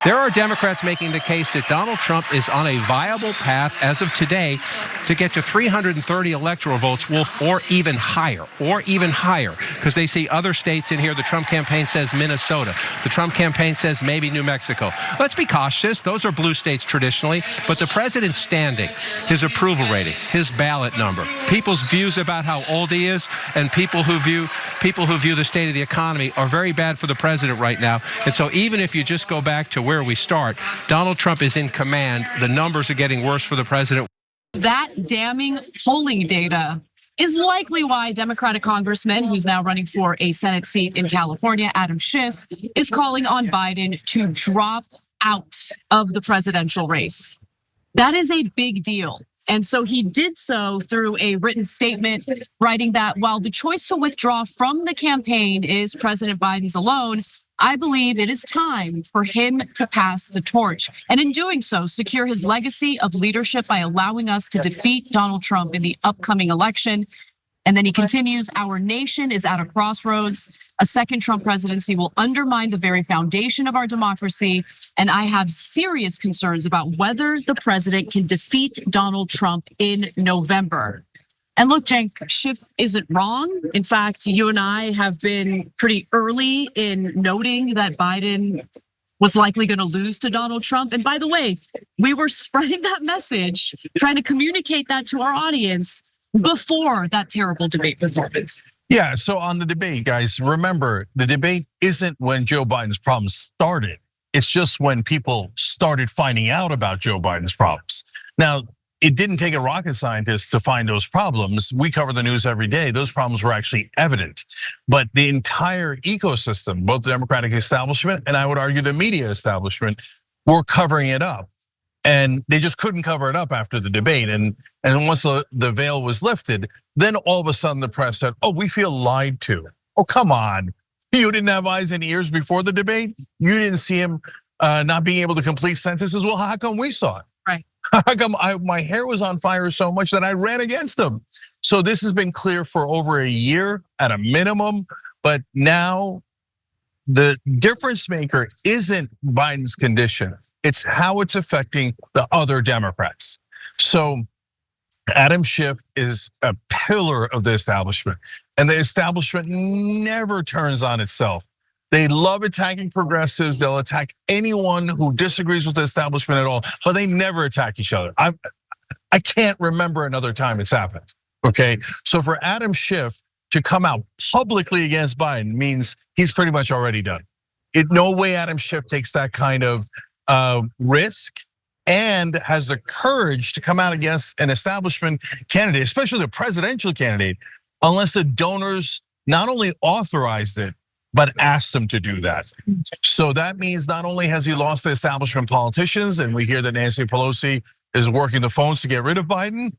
There are Democrats making the case that Donald Trump is on a viable path as of today to get to 330 electoral votes, Wolf, or even higher, because they see other states in here. The Trump campaign says Minnesota. The Trump campaign says maybe New Mexico. Let's be cautious. Those are blue states traditionally, but the president's standing, his approval rating, his ballot number, people's views about how old he is, and people who view the state of the economy are very bad for the president right now. And so even if you just go back to where we start, Donald Trump is in command. The numbers are getting worse for the president. That damning polling data is likely why Democratic Congressman, who's now running for a Senate seat in California, Adam Schiff, is calling on Biden to drop out of the presidential race. That is a big deal. And so he did so through a written statement, writing that while the choice to withdraw from the campaign is President Biden's alone, I believe it is time for him to pass the torch, and in doing so, secure his legacy of leadership by allowing us to defeat Donald Trump in the upcoming election. And then he continues, our nation is at a crossroads. A second Trump presidency will undermine the very foundation of our democracy. And I have serious concerns about whether the president can defeat Donald Trump in November. And look, Cenk, Schiff isn't wrong. In fact, you and I have been pretty early in noting that Biden was likely going to lose to Donald Trump. And by the way, we were spreading that message, trying to communicate that to our audience before that terrible debate performance. Yeah, so on the debate, guys, remember, the debate isn't when Joe Biden's problems started. It's just when people started finding out about Joe Biden's problems. Now, it didn't take a rocket scientist to find those problems. We cover the news every day. Those problems were actually evident. But the entire ecosystem, both the Democratic establishment and I would argue the media establishment, were covering it up. And they just couldn't cover it up after the debate. And once the veil was lifted, then all of a sudden the press said, oh, we feel lied to. Oh, come on. You didn't have eyes and ears before the debate? You didn't see him not being able to complete sentences? Well, how come we saw it? Right. How come my hair was on fire so much that I ran against him? So this has been clear for over a year at a minimum, but now the difference maker isn't Biden's condition. It's how it's affecting the other Democrats. So Adam Schiff is a pillar of the establishment, and the establishment never turns on itself. They love attacking progressives. They'll attack anyone who disagrees with the establishment at all, but they never attack each other. I can't remember another time it's happened, okay? So for Adam Schiff to come out publicly against Biden means he's pretty much already done. No way Adam Schiff takes that kind of risk and has the courage to come out against an establishment candidate, especially the presidential candidate, unless the donors not only authorized it, but asked him to do that. So that means not only has he lost the establishment politicians, and we hear that Nancy Pelosi is working the phones to get rid of Biden,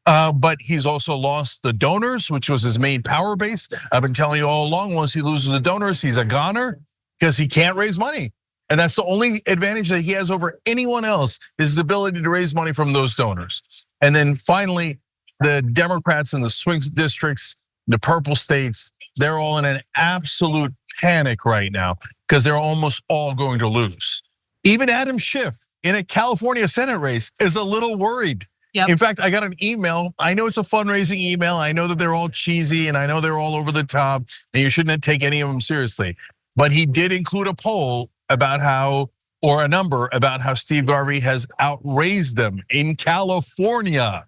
but he's also lost the donors, which was his main power base. I've been telling you all along, once he loses the donors, he's a goner because he can't raise money. And that's the only advantage that he has over anyone else, is his ability to raise money from those donors. And then finally, the Democrats in the swing districts, the purple states, they're all in an absolute panic right now because they're almost all going to lose. Even Adam Schiff in a California Senate race is a little worried. Yep. In fact, I got an email. I know it's a fundraising email. I know that they're all cheesy and I know they're all over the top and you shouldn't take any of them seriously. But he did include a poll about how, or a number about how Steve Garvey has outraised them in California.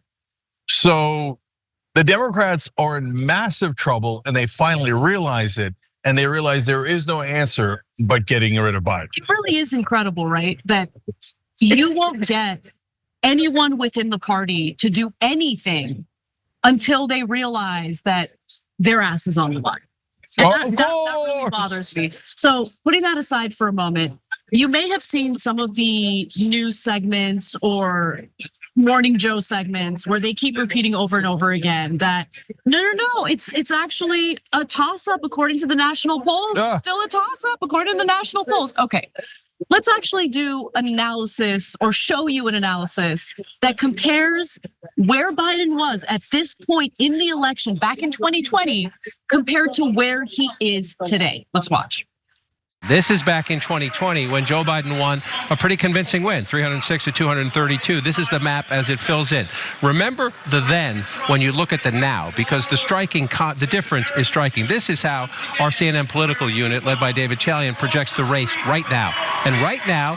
So the Democrats are in massive trouble and they finally realize it. And they realize there is no answer but getting rid of Biden. It really is incredible, right? That you won't get anyone within the party to do anything until they realize that their ass is on the line. And that really bothers me. So putting that aside for a moment, you may have seen some of the news segments or Morning Joe segments where they keep repeating over and over again that no, it's actually a toss-up according to the national polls. It's still a toss-up according to the national polls. Okay, let's actually do an analysis or show you an analysis that compares where Biden was at this point in the election back in 2020 compared to where he is today. Let's watch. This is back in 2020 when Joe Biden won a pretty convincing win, 306 to 232. This is the map as it fills in. Remember the then when you look at the now, because the difference is striking. This is how our CNN political unit, led by David Chalian, projects the race right now. And right now,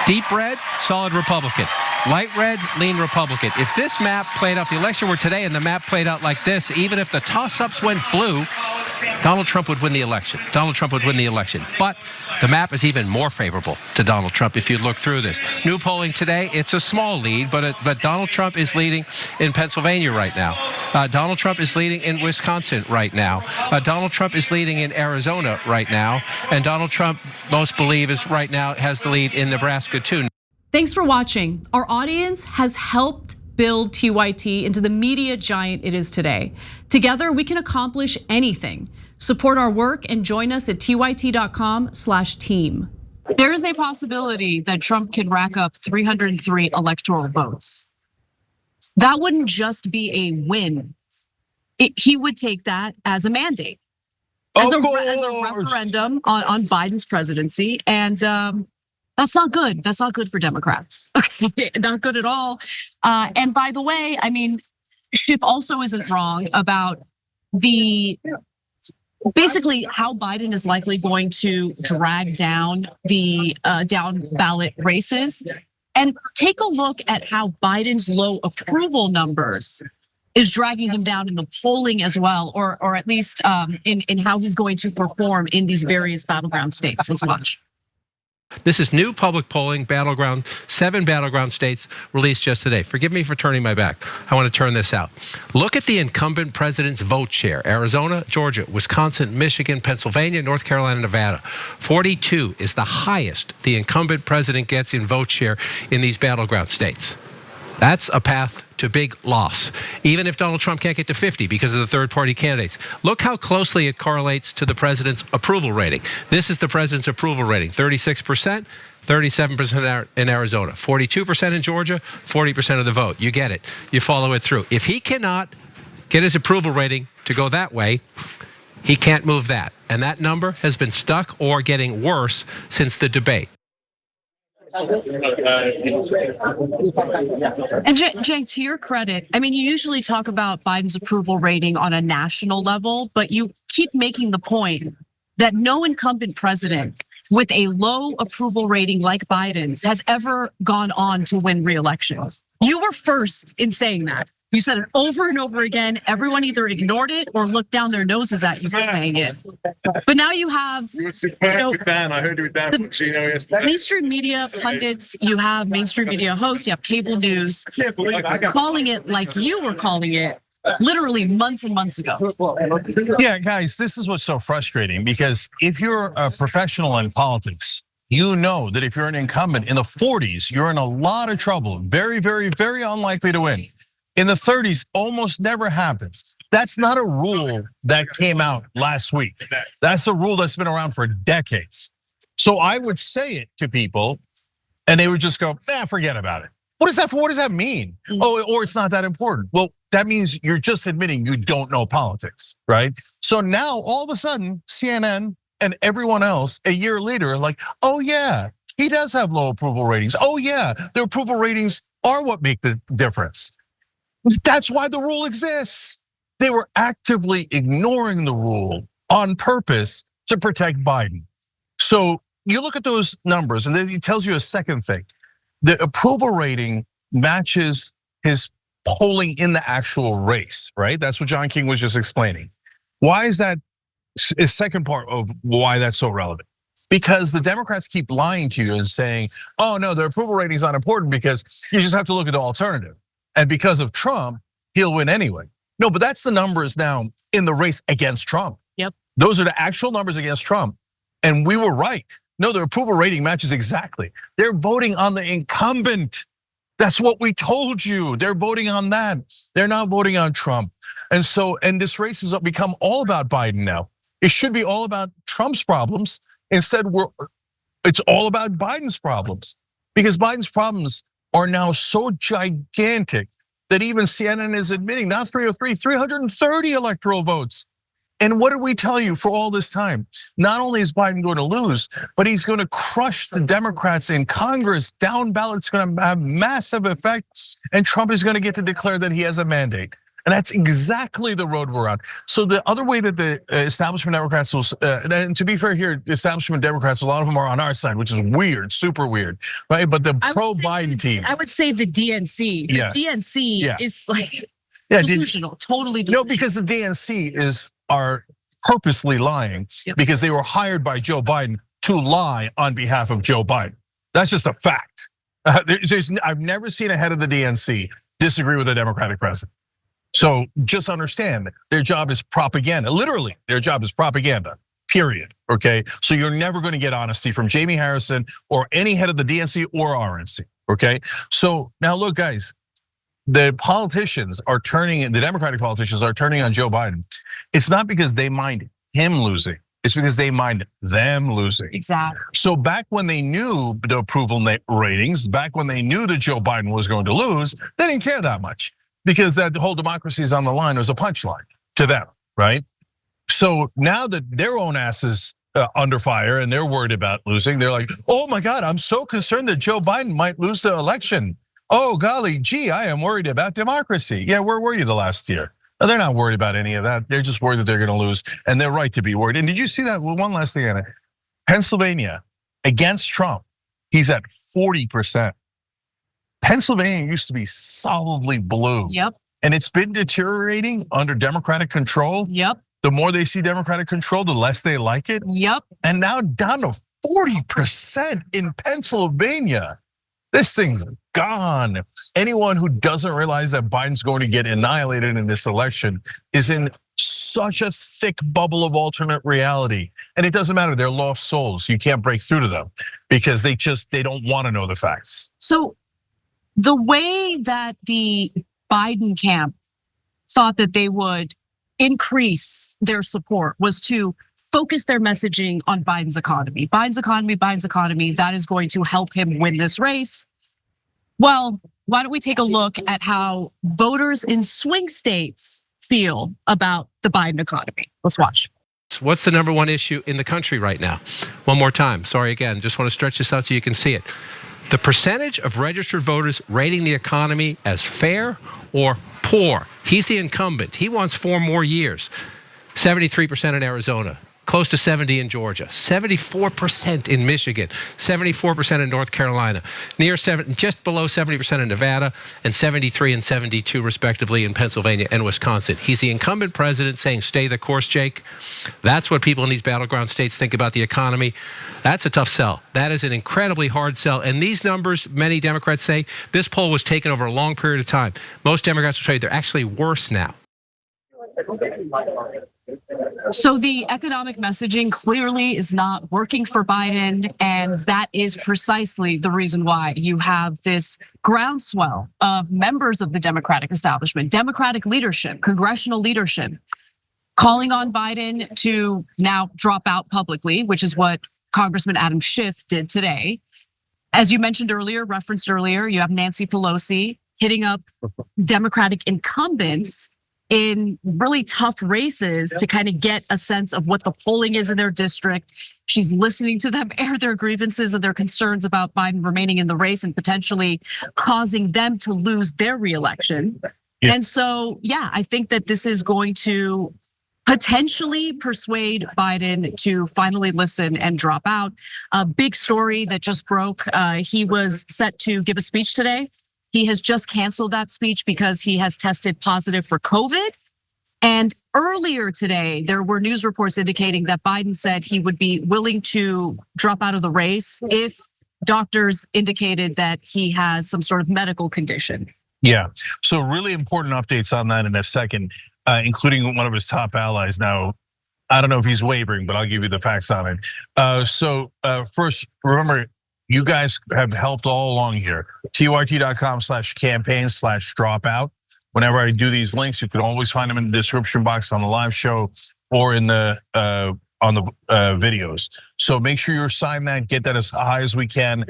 deep red, solid Republican. Light red, lean Republican. If this map played out, the election were today and the map played out like this, even if the toss-ups went blue, Donald Trump would win the election. Donald Trump would win the election. But the map is even more favorable to Donald Trump if you look through this. New polling today, it's a small lead, but Donald Trump is leading in Pennsylvania right now. Donald Trump is leading in Wisconsin right now. Donald Trump is leading in Arizona right now. And Donald Trump, most believe, is right now has the lead in Nebraska too. Thanks for watching. Our audience has helped build TYT into the media giant it is today. Together, we can accomplish anything. Support our work and join us at tyt.com/team. There is a possibility that Trump can rack up 303 electoral votes. That wouldn't just be a win. He would take that as a mandate, as a referendum on Biden's presidency, and that's not good. That's not good for Democrats. Okay, not good at all. And by the way, I mean, Schiff also isn't wrong about basically how Biden is likely going to drag down the down ballot races. And take a look at how Biden's low approval numbers is dragging him down in the polling as well, or at least in how he's going to perform in these various battleground states. Let's watch. This is new public polling, 7 battleground states released just today. Forgive me for turning my back. I want to turn this out. Look at the incumbent president's vote share. Arizona, Georgia, Wisconsin, Michigan, Pennsylvania, North Carolina, Nevada. 42 is the highest the incumbent president gets in vote share in these battleground states. That's a path to big loss, even if Donald Trump can't get to 50 because of the third-party candidates. Look how closely it correlates to the president's approval rating. This is the president's approval rating, 36%, 37% in Arizona, 42% in Georgia, 40% of the vote. You get it. You follow it through. If he cannot get his approval rating to go that way, he can't move that. And that number has been stuck or getting worse since the debate. And Cenk, to your credit, I mean, you usually talk about Biden's approval rating on a national level, but you keep making the point that no incumbent president with a low approval rating like Biden's has ever gone on to win re-election. You were first in saying that. You said it over and over again. Everyone either ignored it or looked down their noses at you for saying it. But now you have, I heard you with Dan. mainstream media pundits, you have mainstream media hosts, you have cable news calling it like you were calling it literally months and months ago. Yeah, guys, this is what's so frustrating, because if you're a professional in politics, you know that if you're an incumbent in the 40s, you're in a lot of trouble. Very, very, very unlikely to win. In the 30s, almost never happens. That's not a rule that came out last week. That's a rule that's been around for decades. So I would say it to people and they would just go, forget about it. What is that for? What does that mean? Oh, or it's not that important. Well, that means you're just admitting you don't know politics, right? So now all of a sudden, CNN and everyone else a year later are like, oh yeah, he does have low approval ratings. Oh yeah, their approval ratings are what make the difference. That's why the rule exists. They were actively ignoring the rule on purpose to protect Biden. So you look at those numbers and then it tells you a second thing. The approval rating matches his polling in the actual race, right? That's what John King was just explaining. Why is that a second part of why that's so relevant? Because the Democrats keep lying to you and saying, oh no, the approval rating is not important because you just have to look at the alternative. And because of Trump, he'll win anyway. No, but that's the numbers now in the race against Trump. Yep. Those are the actual numbers against Trump. And we were right. No, their approval rating matches exactly. They're voting on the incumbent. That's what we told you. They're voting on that. They're not voting on Trump. And so, and this race has become all about Biden now. It should be all about Trump's problems. Instead, it's all about Biden's problems, because Biden's problems are now so gigantic that even CNN is admitting not 303, 330 electoral votes. And what did we tell you for all this time? Not only is Biden going to lose, but he's going to crush the Democrats in Congress. Down ballot's going to have massive effect, and Trump is going to get to declare that he has a mandate. And that's exactly the road we're on. So the other way that the establishment Democrats will, and to be fair here, the establishment Democrats, a lot of them are on our side, which is weird, super weird, right? But the pro-Biden team. I would say the DNC. The DNC is like delusional, totally delusional. No, because the DNC are purposely lying because they were hired by Joe Biden to lie on behalf of Joe Biden. That's just a fact. I've never seen a head of the DNC disagree with a Democratic president. So just understand their job is propaganda. Literally, their job is propaganda, period, okay? So you're never gonna get honesty from Jamie Harrison or any head of the DNC or RNC, okay? So now look, guys, the politicians are turning, the Democratic politicians are turning on Joe Biden. It's not because they mind him losing. It's because they mind them losing. Exactly. So back when they knew the approval ratings, back when they knew that Joe Biden was going to lose, they didn't care that much because that whole democracy is on the line was a punchline to them, right? So now that their own ass is under fire and they're worried about losing, they're like, oh my God, I'm so concerned that Joe Biden might lose the election. Oh golly, gee, I am worried about democracy. Yeah, where were you the last year? No, they're not worried about any of that. They're just worried that they're gonna lose, and they're right to be worried. And did you see that? Well, one last thing, Anna. Pennsylvania, against Trump, he's at 40%. Pennsylvania used to be solidly blue. Yep. And it's been deteriorating under Democratic control. Yep. The more they see Democratic control, the less they like it. Yep. And now down to 40% in Pennsylvania. This thing's gone. Anyone who doesn't realize that Biden's going to get annihilated in this election is in such a thick bubble of alternate reality. And it doesn't matter, they're lost souls. You can't break through to them because they don't want to know the facts. So the way that the Biden camp thought that they would increase their support was to focus their messaging on Biden's economy. Biden's economy, Biden's economy, that is going to help him win this race. Well, why don't we take a look at how voters in swing states feel about the Biden economy? Let's watch. What's the number one issue in the country right now? One more time, sorry again, just want to stretch this out so you can see it. The percentage of registered voters rating the economy as fair or poor. He's the incumbent, he wants 4 more years. 73% in Arizona. Close to 70 in Georgia, 74% in Michigan, 74% in North Carolina, just below 70% in Nevada, and 73 and 72 respectively in Pennsylvania and Wisconsin. He's the incumbent president saying, stay the course, Jake. That's what people in these battleground states think about the economy. That's a tough sell. That is an incredibly hard sell. And these numbers, many Democrats say, this poll was taken over a long period of time. Most Democrats will tell you they're actually worse now. So the economic messaging clearly is not working for Biden, and that is precisely the reason why you have this groundswell of members of the Democratic establishment, Democratic leadership, congressional leadership, calling on Biden to now drop out publicly, which is what Congressman Adam Schiff did today. As you mentioned earlier, referenced earlier, you have Nancy Pelosi hitting up Democratic incumbents in really tough races to kind of get a sense of what the polling is in their district. She's listening to them air their grievances and their concerns about Biden remaining in the race and potentially causing them to lose their reelection. Yeah. And so, yeah, I think that this is going to potentially persuade Biden to finally listen and drop out. A big story that just broke, he was set to give a speech today. He has just canceled that speech because he has tested positive for COVID. And earlier today, there were news reports indicating that Biden said he would be willing to drop out of the race if doctors indicated that he has some sort of medical condition. Yeah, so really important updates on that in a second, including one of his top allies. Now, I don't know if he's wavering, but I'll give you the facts on it. So first, remember, you guys have helped all along here. tyrt.com/campaign/dropout. Whenever I do these links, you can always find them in the description box on the live show or in the on the videos. So make sure you're signed that, get that as high as we can,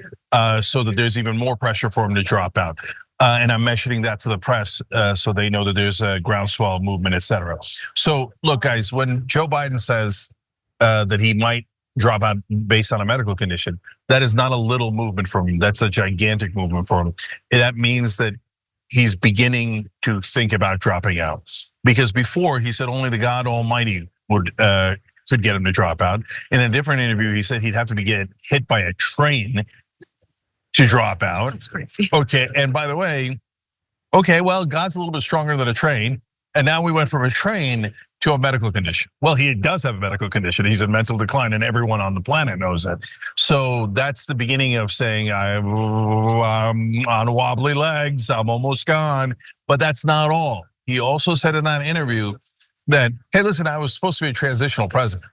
so that there's even more pressure for him to drop out. And I'm mentioning that to the press so they know that there's a groundswell movement, et cetera. So look, guys, when Joe Biden says that he might drop out based on a medical condition, that is not a little movement for him. That's a gigantic movement for him. That means that he's beginning to think about dropping out. Because before he said only the God Almighty could get him to drop out. In a different interview, he said he'd have to get hit by a train to drop out. That's crazy. Okay, and by the way, okay, well, God's a little bit stronger than a train. And now we went from a train to a medical condition. Well, he does have a medical condition. He's in mental decline, and everyone on the planet knows that. So that's the beginning of saying, I'm on wobbly legs, I'm almost gone. But that's not all. He also said in that interview that, hey, listen, I was supposed to be a transitional president.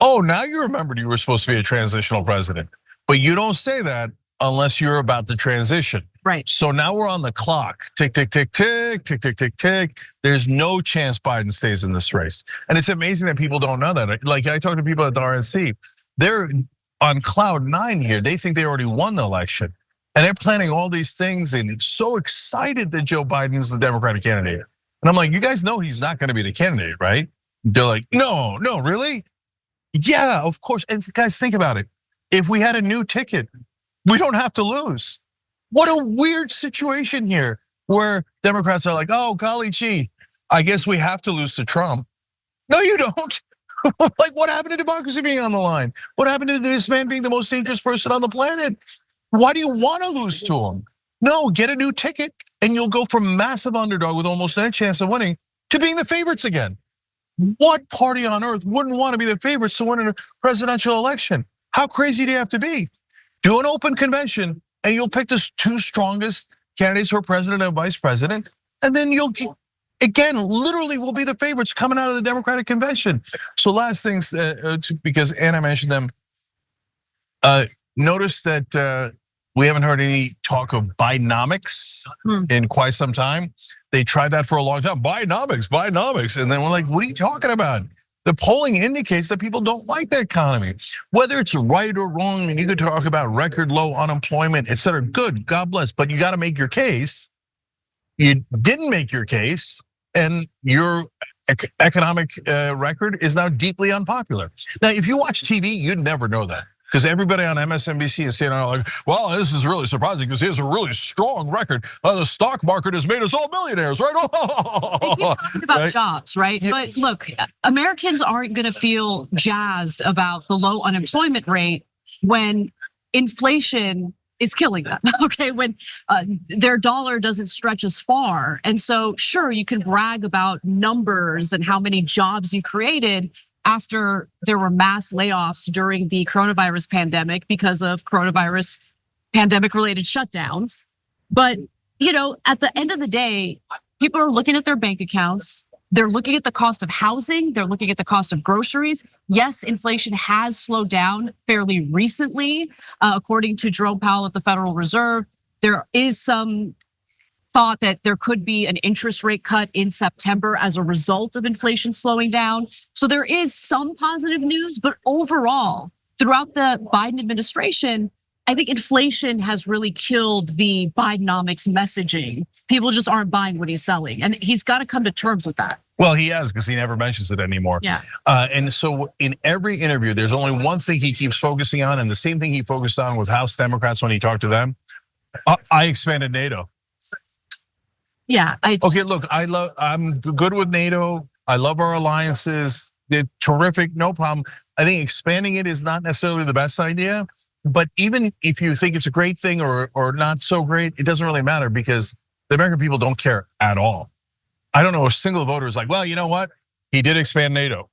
Oh, now you remembered you were supposed to be a transitional president. But you don't say that unless you're about to transition. Right. So now we're on the clock. Tick, tick, tick, tick, tick, tick, tick, tick. There's no chance Biden stays in this race. And it's amazing that people don't know that. Like I talk to people at the RNC, they're on cloud 9 here. They think they already won the election. And they're planning all these things and so excited that Joe Biden's the Democratic candidate. And I'm like, you guys know he's not gonna be the candidate, right? They're like, no, really? Yeah, of course. And guys, think about it. If we had a new ticket, we don't have to lose. What a weird situation here where Democrats are like, oh, golly gee, I guess we have to lose to Trump. No, you don't. Like, what happened to democracy being on the line? What happened to this man being the most dangerous person on the planet? Why do you want to lose to him? No, get a new ticket and you'll go from massive underdog with almost no chance of winning to being the favorites again. What party on earth wouldn't want to be the favorites to win a presidential election? How crazy do you have to be? Do an open convention and you'll pick the 2 strongest candidates for president and vice president. And then you'll, again, literally will be the favorites coming out of the Democratic convention. So last things, because Anna mentioned them, notice that we haven't heard any talk of Bidenomics in quite some time. They tried that for a long time, Bidenomics. And then we're like, what are you talking about? The polling indicates that people don't like the economy. Whether it's right or wrong, and you could talk about record low unemployment, et cetera, good, God bless, but you gotta make your case. You didn't make your case, and your economic record is now deeply unpopular. Now, if you watch TV, you'd never know that. Because everybody on MSNBC and CNN are like, well, this is really surprising because he has a really strong record. The stock market has made us all millionaires, right? They keep talking about jobs, right? Yeah. But look, Americans aren't gonna feel jazzed about the low unemployment rate when inflation is killing them, okay? When their dollar doesn't stretch as far. And so sure, you can brag about numbers and how many jobs you created after there were mass layoffs during the coronavirus pandemic because of coronavirus pandemic related shutdowns. But at the end of the day, people are looking at their bank accounts. They're looking at the cost of housing. They're looking at the cost of groceries. Yes, inflation has slowed down fairly recently, according to Jerome Powell at the Federal Reserve. There is some thought that there could be an interest rate cut in September as a result of inflation slowing down. So there is some positive news, but overall, throughout the Biden administration, I think inflation has really killed the Bidenomics messaging. People just aren't buying what he's selling, and he's got to come to terms with that. Well, he has, because he never mentions it anymore. Yeah. And so in every interview, there's only one thing he keeps focusing on, and the same thing he focused on with House Democrats when he talked to them. I expanded NATO. Yeah. Okay, look, I'm good with NATO. I love our alliances. They're terrific, no problem. I think expanding it is not necessarily the best idea, but even if you think it's a great thing or not so great, it doesn't really matter because the American people don't care at all. I don't know a single voter is like, well, you know what? He did expand NATO.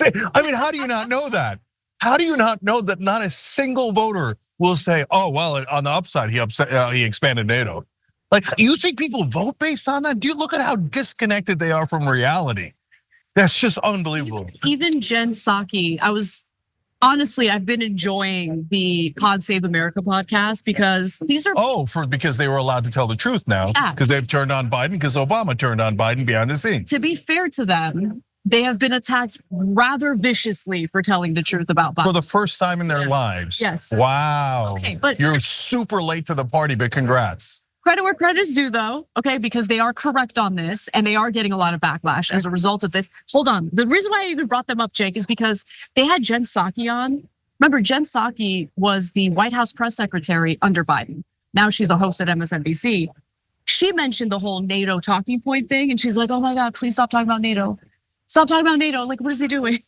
I mean, how do you not know that? How do you not know that not a single voter will say, oh, well, on the upside, he expanded NATO? Like, you think people vote based on that? Do you look at how disconnected they are from reality? That's just unbelievable. Even Jen Psaki, I've been enjoying the Pod Save America podcast because these are because they were allowed to tell the truth now. Yeah. Because they've turned on Biden, because Obama turned on Biden behind the scenes. To be fair to them, they have been attacked rather viciously for telling the truth about Biden. For the first time in their lives. Yes. Wow. Okay, but you're super late to the party, but congrats. Credit where credit is due, though, okay, because they are correct on this and they are getting a lot of backlash as a result of this. Hold on. The reason why I even brought them up, Jake, is because they had Jen Psaki on. Remember, Jen Psaki was the White House press secretary under Biden. Now she's a host at MSNBC. She mentioned the whole NATO talking point thing, and she's like, oh my God, please stop talking about NATO. Stop talking about NATO. Like, what is he doing?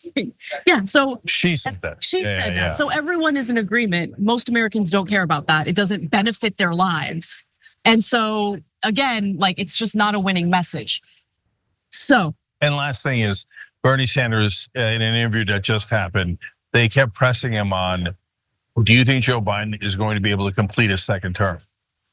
Yeah, so She said that. She said that. So everyone is in agreement. Most Americans don't care about that. It doesn't benefit their lives. And so again, like, it's just not a winning message. So. And last thing is, Bernie Sanders, in an interview that just happened, they kept pressing him on, do you think Joe Biden is going to be able to complete his second term?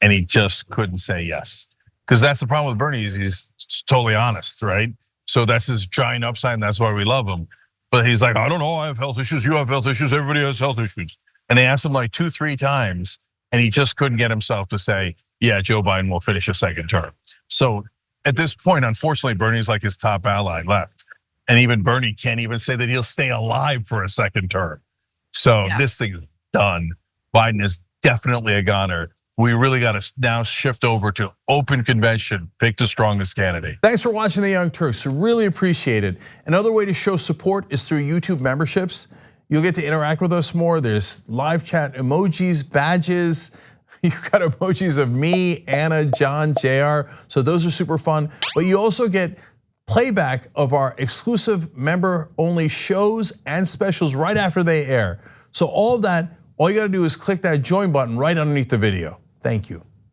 And he just couldn't say yes. Because that's the problem with Bernie, is he's totally honest, right? So that's his giant upside, and that's why we love him. But he's like, I don't know, I have health issues, you have health issues, everybody has health issues. And they asked him like 2-3 times, and he just couldn't get himself to say, yeah, Joe Biden will finish a second term. So at this point, unfortunately, Bernie's like his top ally left. And even Bernie can't even say that he'll stay alive for a second term. So this thing is done. Biden is definitely a goner. We really got to now shift over to open convention, pick the strongest candidate. Thanks for watching the Young Turks, really appreciate it. Another way to show support is through YouTube memberships. You'll get to interact with us more. There's live chat emojis, badges. You've got emojis of me, Anna, John, JR. So those are super fun. But you also get playback of our exclusive member-only shows and specials right after they air. So all of that, all you gotta do is click that join button right underneath the video. Thank you.